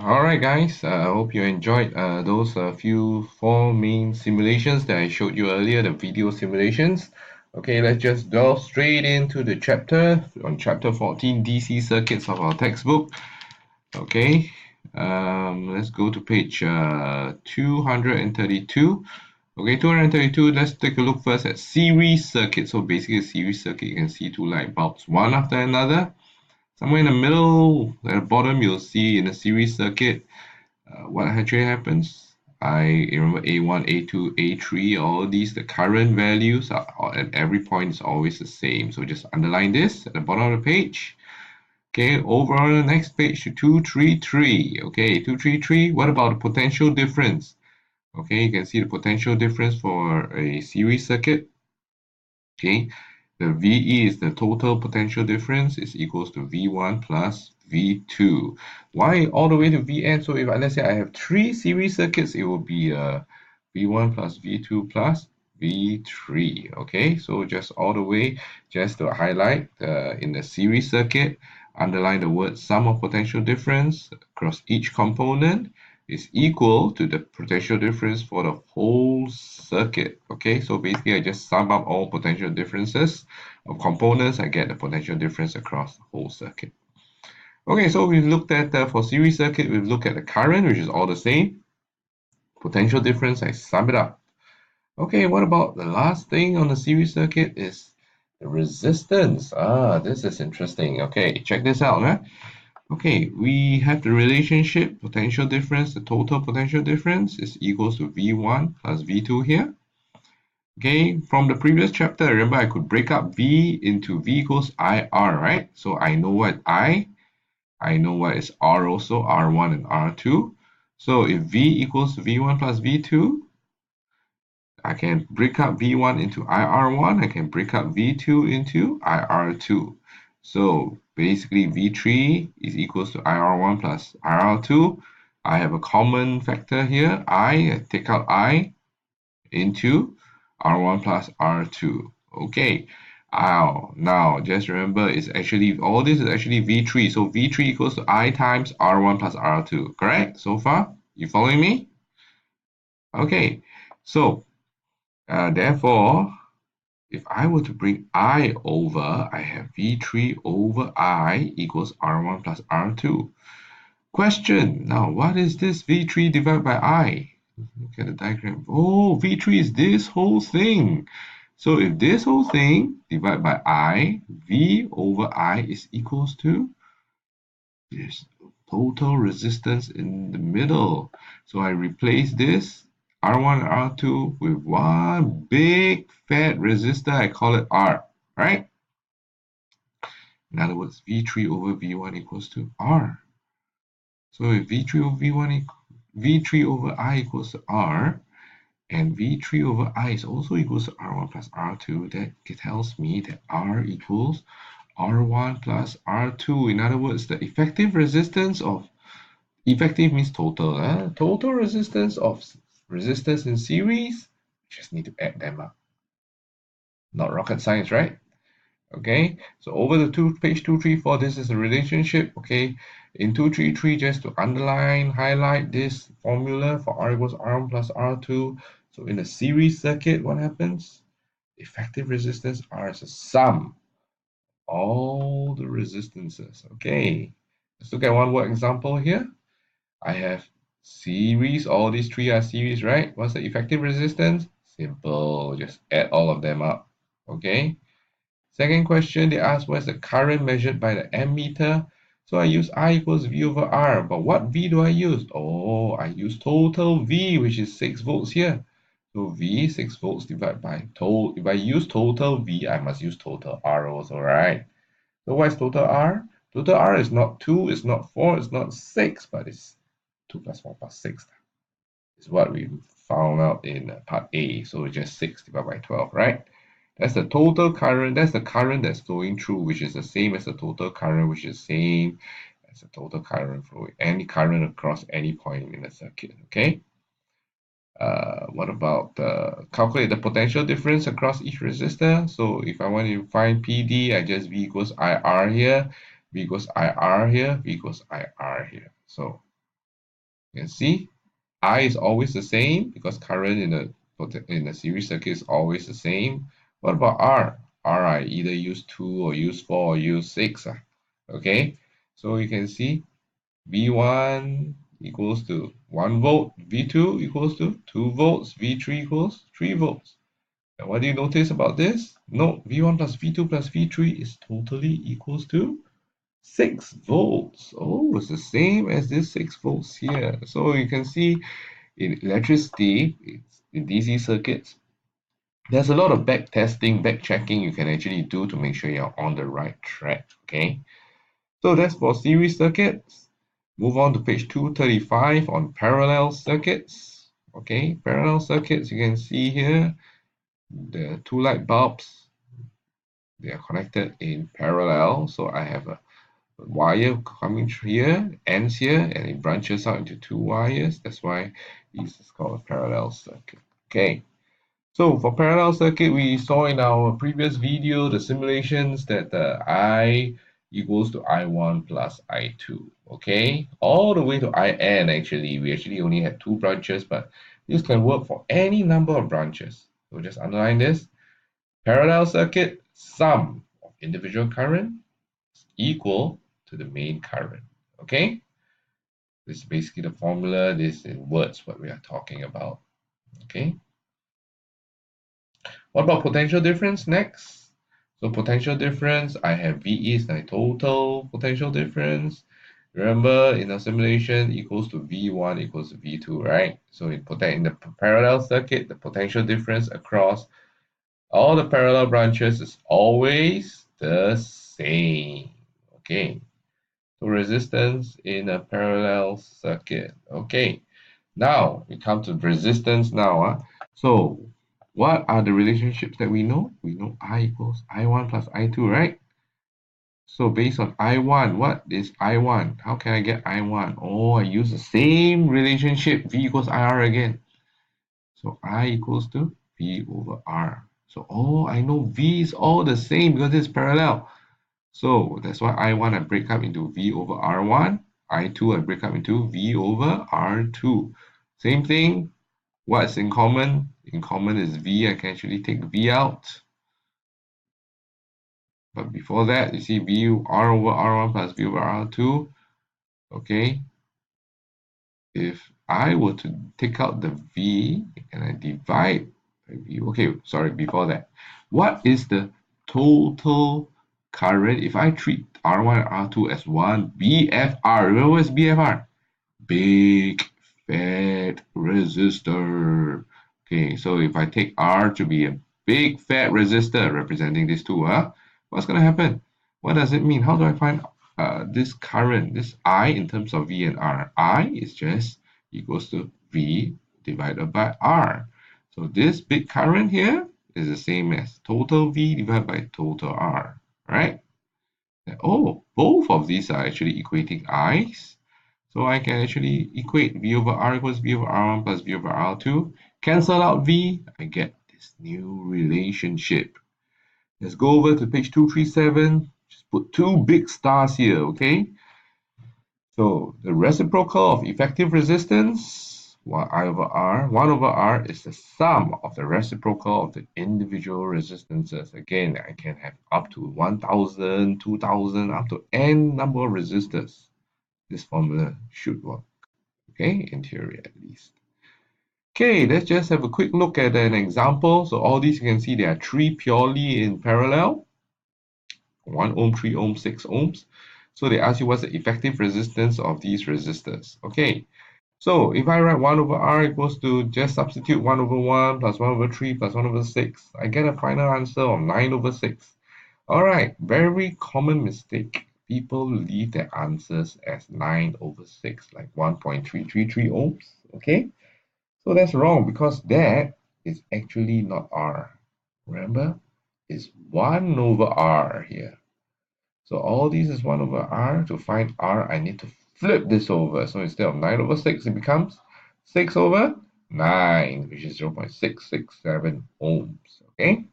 Alright guys, I hope you enjoyed those few four main simulations that I showed you earlier, the video simulations. Okay, let's just delve straight into the chapter, on chapter 14, DC circuits of our textbook. Okay, let's go to page 232. Okay, 232, let's take a look first at series circuit. So basically a series circuit, you can see two light bulbs, one after another. Somewhere in the middle, at the bottom, you'll see in a series circuit, what actually happens. I remember A1, A2, A3, all these, the current values are at every point is always the same. So just underline this at the bottom of the page. Okay, over on the next page to 233. Okay, 233, what about the potential difference? Okay, you can see the potential difference for a series circuit. Okay, the VE is the total potential difference is equals to V1 plus V2. Why all the way to Vn? So if let's say I have three series circuits, it will be V1 plus V2 plus V3. Okay, so just all the way, just to highlight in the series circuit, underline the word sum of potential difference across each component is equal to the potential difference for the whole circuit. Okay, so basically I just sum up all potential differences of components, I get the potential difference across the whole circuit. Okay, so we've looked at for series circuit, we've looked at the current, which is all the same. Potential difference, I sum it up. Okay, what about the last thing on the series circuit is the resistance. This is interesting. Okay, check this out. Huh? Okay, we have the relationship potential difference, the total potential difference is equals to V1 plus V2 here. Okay, from the previous chapter, remember I could break up V into V equals IR, right? So I know what I know what is R also, R1 and R2. So if V equals V1 plus V2, I can break up V1 into IR1, I can break up V2 into IR2. So basically V3 is equals to IR1 plus IR2. I have a common factor here, I take out I into R1 plus R2. Okay, now just remember it's actually, all this is actually V3. So V3 equals to I times R1 plus R2, correct? So far, you following me? Okay, so therefore, if I were to bring I over, I have V3 over I equals R1 plus R2. Question, now what is this V3 divided by I? Look at the diagram. Oh, V3 is this whole thing. So if this whole thing divided by I, V over I is equals to this total resistance in the middle. So I replace this R1 and R2 with one big fat resistor. I call it R, right? In other words, V3 over V1 equals to R. So if V3 over V1 V3 over I equals to R, and V3 over I is also equals to R1 plus R2, that tells me that R equals R1 plus R2. In other words, the effective resistance of, effective means total, total resistance of resistors in series, just need to add them up. Not rocket science, right? Okay, so over the page 234, this is a relationship. Okay, in 233, just to underline, highlight this formula for R equals R1 plus R2. So in a series circuit, what happens? Effective resistance R is a sum all the resistances. Okay, let's look at one more example here. I have series, all these three are series, right? What's the effective resistance? Simple, just add all of them up. Okay. Second question, they ask what's the current measured by the ammeter. So I use I equals V over R. But what V do I use? Oh, I use total V, which is 6 volts here. So V, 6 volts divided by total. If I use total V, I must use total R also, right? So what is total R? Total R is not 2, it's not 4, it's not 6, but it's 2 plus 4 plus 6. Is what we found out in part A. So it's just 6 divided by 12, right? That's the total current. That's the current that's flowing through, which is the same as the total current, which is the same as the total current flowing, any current across any point in the circuit. Okay. What about calculate the potential difference across each resistor? So if I want to find PD, I just V equals IR here, V equals IR here, V equals IR here. So You can see I is always the same because current in a series circuit is always the same. What about R? R I either use 2 or use 4 or use 6. Okay, so you can see V1 equals to 1 volt, V2 equals to 2 volts, V3 equals 3 volts. And what do you notice about this? No, V1 plus V2 plus V3 is totally equals to 6 volts. Oh, it's the same as this 6 volts here. So you can see in electricity, in DC circuits, there's a lot of back testing, back checking you can actually do to make sure you're on the right track. Okay, so that's for series circuits. Move on to page 235 on parallel circuits. Okay, parallel circuits, you can see here the two light bulbs, they are connected in parallel. So I have a wire coming through here, ends here, and it branches out into two wires. That's why this is called a parallel circuit. Okay. So for parallel circuit, we saw in our previous video, the simulations that I equals to I1 plus I2, okay? All the way to IN actually, we actually only had two branches, but this can work for any number of branches. So just underline this. Parallel circuit, sum of individual current is equal to the main current, okay? This is basically the formula, this is in words what we are talking about, okay? What about potential difference next? So potential difference, I have VE is my total potential difference. Remember in a simulation equals to V1 equals to V2, right? So in the parallel circuit, the potential difference across all the parallel branches is always the same. Okay. So resistance in a parallel circuit. Okay. Now we come to resistance now. So what are the relationships that we know? We know I equals I1 plus I2, right? So based on I1, what is I1? How can I get I1? Oh, I use the same relationship, V equals IR again. So I equals to V over R. So, oh, I know V is all the same because it's parallel. So that's why I1 I break up into V over R1. I2 I break up into V over R2. Same thing. What's in common? In common is V. I can actually take V out. But before that, you see V R over R1 plus V over R2. Okay. If I were to take out the V and I divide by V. Okay, sorry, before that. What is the total current if I treat R1 and R2 as one BFR? Remember what's BFR? Big fat resistor. Okay, so if I take R to be a big fat resistor representing these two, what's going to happen? What does it mean? How do I find this current, this I in terms of V and R? I is just equals to V divided by R. So this big current here is the same as total V divided by total R, right? Oh, both of these are actually equating I's. So I can actually equate V over R equals V over R1 plus V over R2. Cancel out V, I get this new relationship. Let's go over to page 237. Just put two big stars here, okay? So the reciprocal of effective resistance, I over R, 1 over R is the sum of the reciprocal of the individual resistances. Again, I can have up to 1,000, 2,000, up to n number of resistors. This formula should work. Okay, in theory at least. Okay, let's just have a quick look at an example. So all these you can see there are three purely in parallel. 1 ohm, 3 ohm, 6 ohms. So they ask you what's the effective resistance of these resistors. Okay, so if I write 1 over R equals to just substitute 1 over 1 plus 1 over 3 plus 1 over 6, I get a final answer of 9 over 6. All right, very common mistake. People leave their answers as 9 over 6, like 1.333 ohms. Okay, so that's wrong because that is actually not R. Remember, it's 1 over R here. So all these is 1 over R. To find R, I need to flip this over. So instead of 9 over 6, it becomes 6 over 9, which is 0.667 ohms. Okay.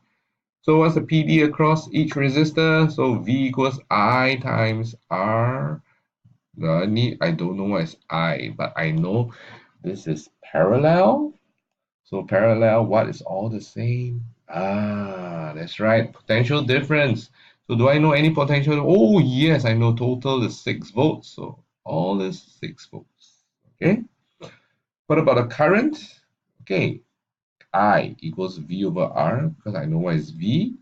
So what's the PD across each resistor? So V equals I times R I don't know what is I, but I know this is parallel. So parallel, what is all the same? Ah, that's right, potential difference. So do I know any potential? Oh, yes, I know total is 6 volts. So all is 6 volts. Okay. What about the current? Okay, I equals V over R because I know what is V.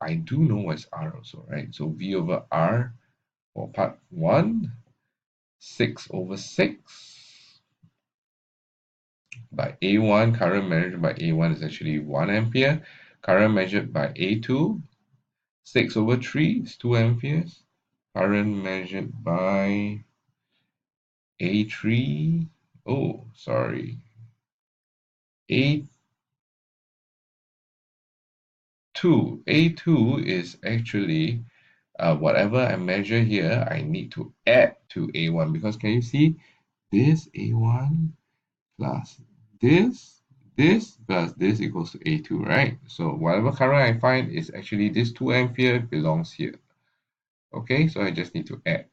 I do know what is R also, right? So V over R for part 1, 6 over 6 by A1. Current measured by A1 is actually 1 ampere. Current measured by A2, 6 over 3 is 2 amperes. Current measured by A3, oh, sorry, A2. A2 is actually whatever I measure here, I need to add to A1 because can you see this A1 plus this plus this equals to A2, right? So whatever current I find is actually this 2 ampere belongs here. Okay, so I just need to add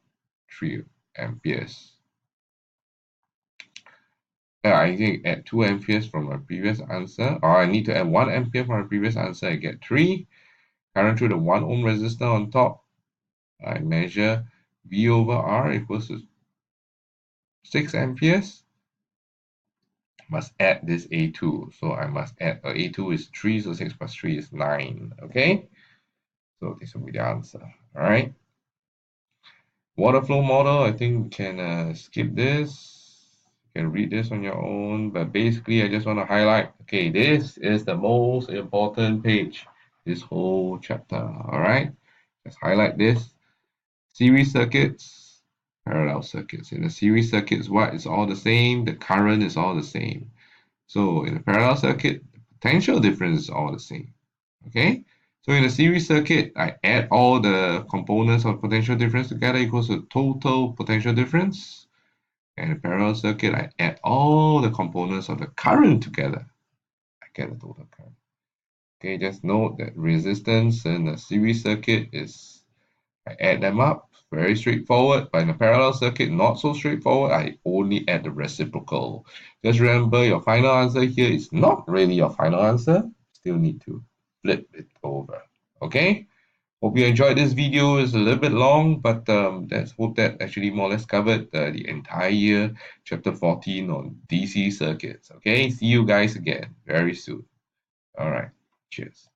3 amperes. I need to add 2 amperes from my previous answer, or I need to add 1 ampere from my previous answer, I get 3. Current through the 1 ohm resistor on top, I measure V over R equals to 6 amperes. Must add this A2. So I must add A2 is 3, so 6 plus 3 is 9. Okay? So this will be the answer. Alright. Water flow model, I think we can skip this. You can read this on your own. But basically, I just want to highlight, okay, this is the most important page, this whole chapter. Alright? Just highlight this. Series circuits, parallel circuits. In the series circuits, what is all the same? The current is all the same. So in a parallel circuit, the potential difference is all the same. Okay? So in a series circuit, I add all the components of potential difference together equals to total potential difference. And in a parallel circuit, I add all the components of the current together. I get the total current. Okay, just note that resistance in a series circuit is I add them up, very straightforward. But in a parallel circuit, not so straightforward. I only add the reciprocal. Just remember your final answer here is not really your final answer. Still need to flip it over. Okay? Hope you enjoyed this video. It's a little bit long, but let's hope that actually more or less covered the entire chapter 14 on DC circuits. Okay? See you guys again very soon. All right. Cheers.